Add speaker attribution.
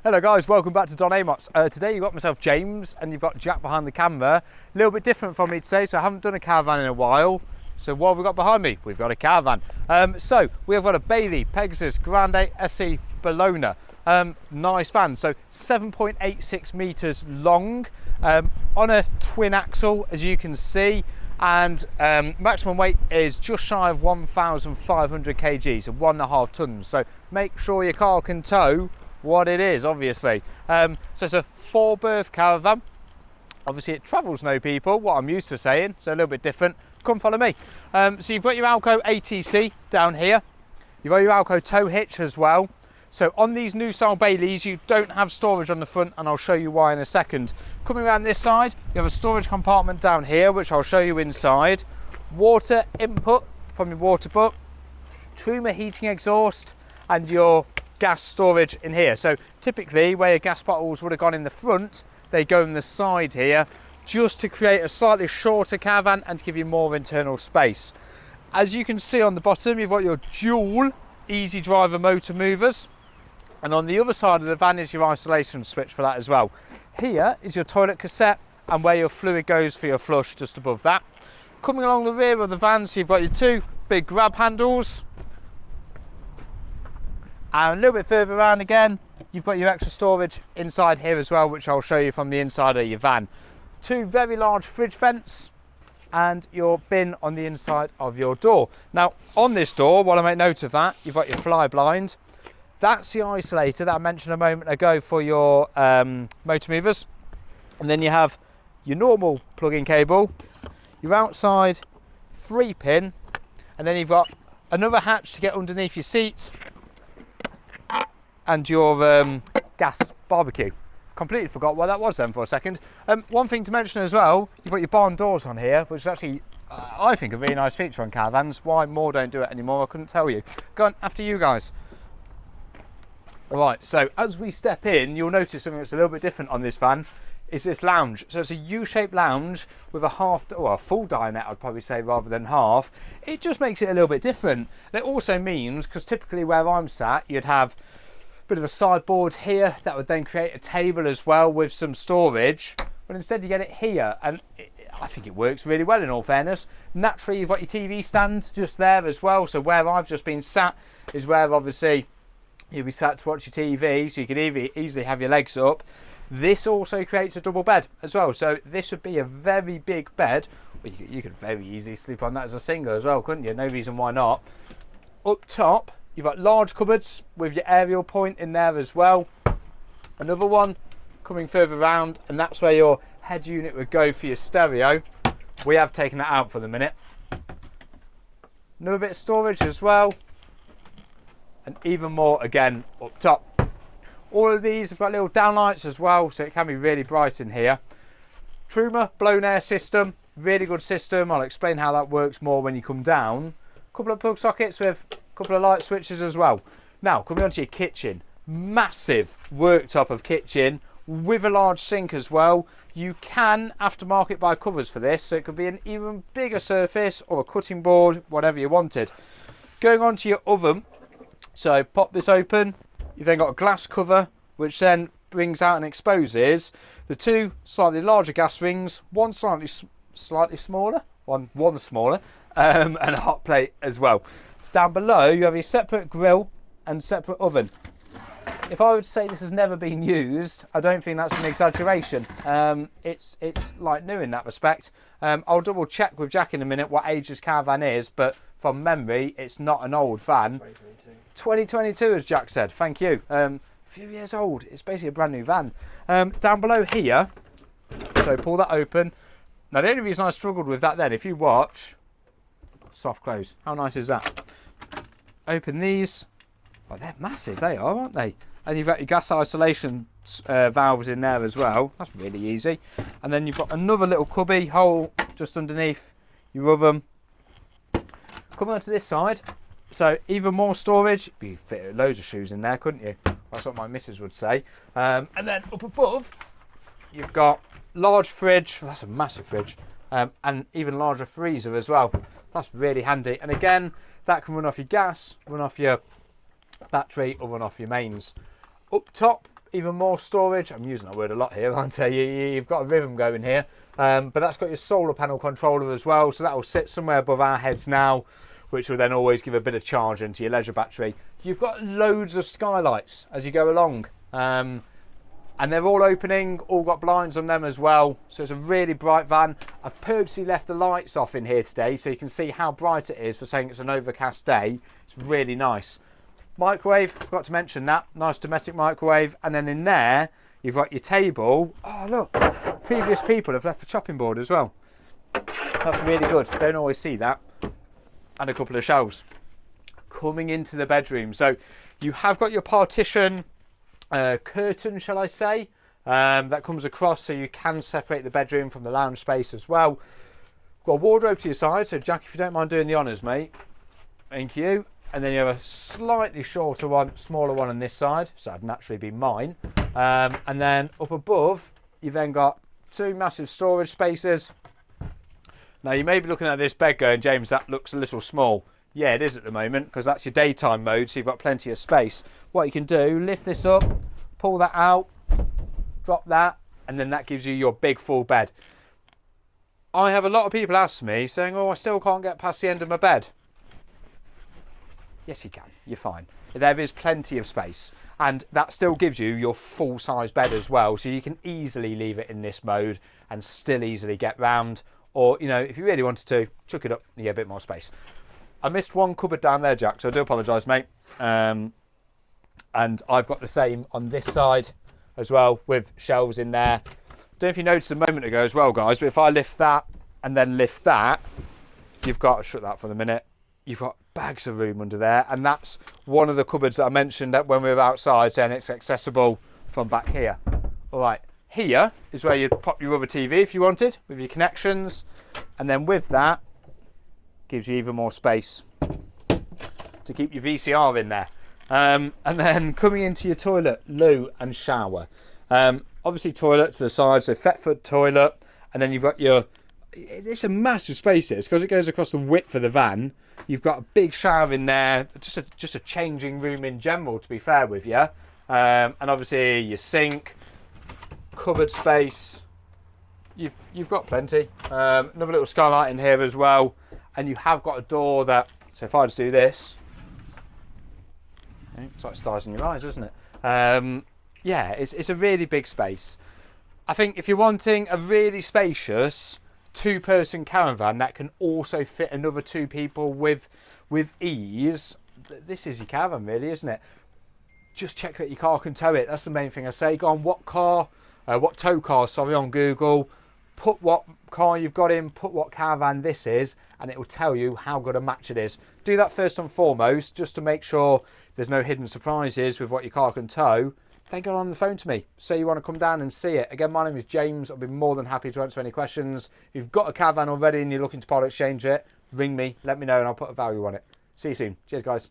Speaker 1: Hello guys, welcome back to Don Amott's. Today you've got myself James and you've got Jack behind the camera. A little bit different from me today, so I haven't done a caravan in a while. So what have we got behind me? We've got a caravan. So we have got a Bailey Pegasus Grande SE Bologna. Nice van, so 7.86 meters long, on a twin axle as you can see, and maximum weight is just shy of 1,500 kg, so 1.5 tons. So make sure your car can tow what it is, obviously. So it's a 4-berth caravan. Obviously it travels no people, what I'm used to saying, so a little bit different. Come follow me. So you've got your Alco ATC down here. You've got your Alco tow hitch as well. So on these new style Baileys, you don't have storage on the front, and I'll show you why in a second. Coming around this side, you have a storage compartment down here, which I'll show you inside. Water input from your water butt, Truma heating exhaust, and your gas storage in here. So typically where your gas bottles would have gone in the front, they go in the side here, just to create a slightly shorter caravan and to give you more internal space. As you can see on the bottom, you've got your dual easy driver motor movers, and on the other side of the van is your isolation switch for that as well. Here is your toilet cassette and where your fluid goes for your flush, just above that. Coming along the rear of the van, so you've got your 2 big grab handles, and a little bit further around again, you've got your extra storage inside here as well, which I'll show you from the inside of your van. 2 very large fridge vents, and your bin on the inside of your door. Now on this door, while I make note of that, you've got your fly blind. That's the isolator that I mentioned a moment ago for your motor movers. And then you have your normal plug-in cable, your outside 3-pin, and then you've got another hatch to get underneath your seats, and your gas barbecue. Completely forgot what that was then for a second. One thing to mention as well, you've got your barn doors on here, which is actually, I think, a really nice feature on caravans. Why more don't do it anymore, I couldn't tell you. Go on, after you guys. Right, so as we step in, you'll notice something that's a little bit different on this van, is this lounge. So it's a U-shaped lounge with a full dinette, I'd probably say, rather than half. It just makes it a little bit different. And it also means, because typically where I'm sat, you'd have bit of a sideboard here that would then create a table as well with some storage, but instead you get it here, and I think it works really well in all fairness. Naturally you've got your TV stand just there as well, so where I've just been sat is where obviously you'll be sat to watch your TV, so you can easily have your legs up. This also creates a double bed as well, so this would be a very big bed. Well, you could very easily sleep on that as a single as well, couldn't you? No reason why not. Up top you've got large cupboards with your aerial point in there as well. Another one coming further around, and that's where your head unit would go for your stereo. We have taken that out for the minute. Another bit of storage as well, and even more again up top. All of these have got little downlights as well, so it can be really bright in here. Truma blown air system, really good system. I'll explain how that works more when you come down. A couple of plug sockets with couple of light switches as well. Now coming on to your kitchen, massive worktop of kitchen with a large sink as well. You can aftermarket buy covers for this, so it could be an even bigger surface or a cutting board, whatever you wanted. Going on to your oven, so pop this open, you've then got a glass cover which then brings out and exposes the 2 slightly larger gas rings, one slightly smaller, one smaller, and a hot plate as well. Down below you have your separate grill and separate oven. If I would say this has never been used, I don't think that's an exaggeration. It's like new in that respect. I'll double check with Jack in a minute what age this caravan is, but from memory it's not an old van. 2022 as Jack said, thank you. A few years old, it's basically a brand new van. Down below here, so pull that open. Now the only reason I struggled with that then, if you watch, soft close, how nice is that? Open these. Oh, they're massive, they are, aren't they? And you've got your gas isolation valves in there as well. That's really easy. And then you've got another little cubby hole just underneath your oven. Coming on to this side, so even more storage. You could fit loads of shoes in there, couldn't you? That's what my missus would say. And then up above, you've got large fridge. Well, that's a massive fridge. And even larger freezer as well. That's really handy. And again, that can run off your gas, run off your battery, or run off your mains. Up top even more storage. I'm using that word a lot here, aren't I? You've got a rhythm going here. But that's got your solar panel controller as well, so that will sit somewhere above our heads now, which will then always give a bit of charge into your leisure battery. You've got loads of skylights as you go along, and they're all opening, all got blinds on them as well, so it's a really bright van. I've purposely left the lights off in here today so you can see how bright it is for saying it's an overcast day. It's really nice. Microwave, forgot to mention that, nice domestic microwave. And then in there you've got your table. Oh look, previous people have left the chopping board as well. That's really good, don't always see that. And a couple of shelves. Coming into the bedroom, so you have got your partition curtain, shall I say, that comes across, so you can separate the bedroom from the lounge space as well. Got a wardrobe to your side, so Jack, if you don't mind doing the honours, mate. Thank you. And then you have a slightly shorter one, smaller one on this side, so that'd naturally be mine. And then up above, you've then got two massive storage spaces. Now you may be looking at this bed going, James, that looks a little small. Yeah, it is at the moment, because that's your daytime mode, so you've got plenty of space. What you can do, lift this up, pull that out, drop that, and then that gives you your big full bed. I have a lot of people ask me, saying, oh, I still can't get past the end of my bed. Yes, you can. You're fine. There is plenty of space, and that still gives you your full-size bed as well, so you can easily leave it in this mode and still easily get round. Or, you know, if you really wanted to, chuck it up and you get a bit more space. I missed one cupboard down there, Jack, so I do apologise, mate. And I've got the same on this side as well, with shelves in there. Don't know if you noticed a moment ago as well, guys, but if I lift that and then lift that, you've got to shut that for the minute. You've got bags of room under there, and that's one of the cupboards that I mentioned that when we were outside, saying it's accessible from back here. All right, here is where you'd pop your other TV if you wanted, with your connections, and then with that, gives you even more space to keep your VCR in there. And then coming into your toilet, loo and shower. Obviously toilet to the side, so Thetford toilet, and then you've got your, it's a massive space here, because it goes across the width of the van. You've got a big shower in there, just a changing room in general, to be fair with you. And obviously your sink, cupboard space, you've got plenty. Another little skylight in here as well. And you have got a door that, so if I just do this, it's like stars in your eyes, isn't it? Yeah, it's a really big space. I think if you're wanting a really spacious two-person caravan that can also fit another two people with ease, this is your caravan really, isn't it? Just check that your car can tow it. That's the main thing I say. Go on what tow car, sorry, on Google. Put what car you've got in, put what caravan this is, and it will tell you how good a match it is. Do that first and foremost, just to make sure there's no hidden surprises with what your car can tow. Then get on the phone to me. Say you want to come down and see it. Again, my name is James. I'll be more than happy to answer any questions. If you've got a caravan already and you're looking to part exchange it, ring me, let me know, and I'll put a value on it. See you soon. Cheers, guys.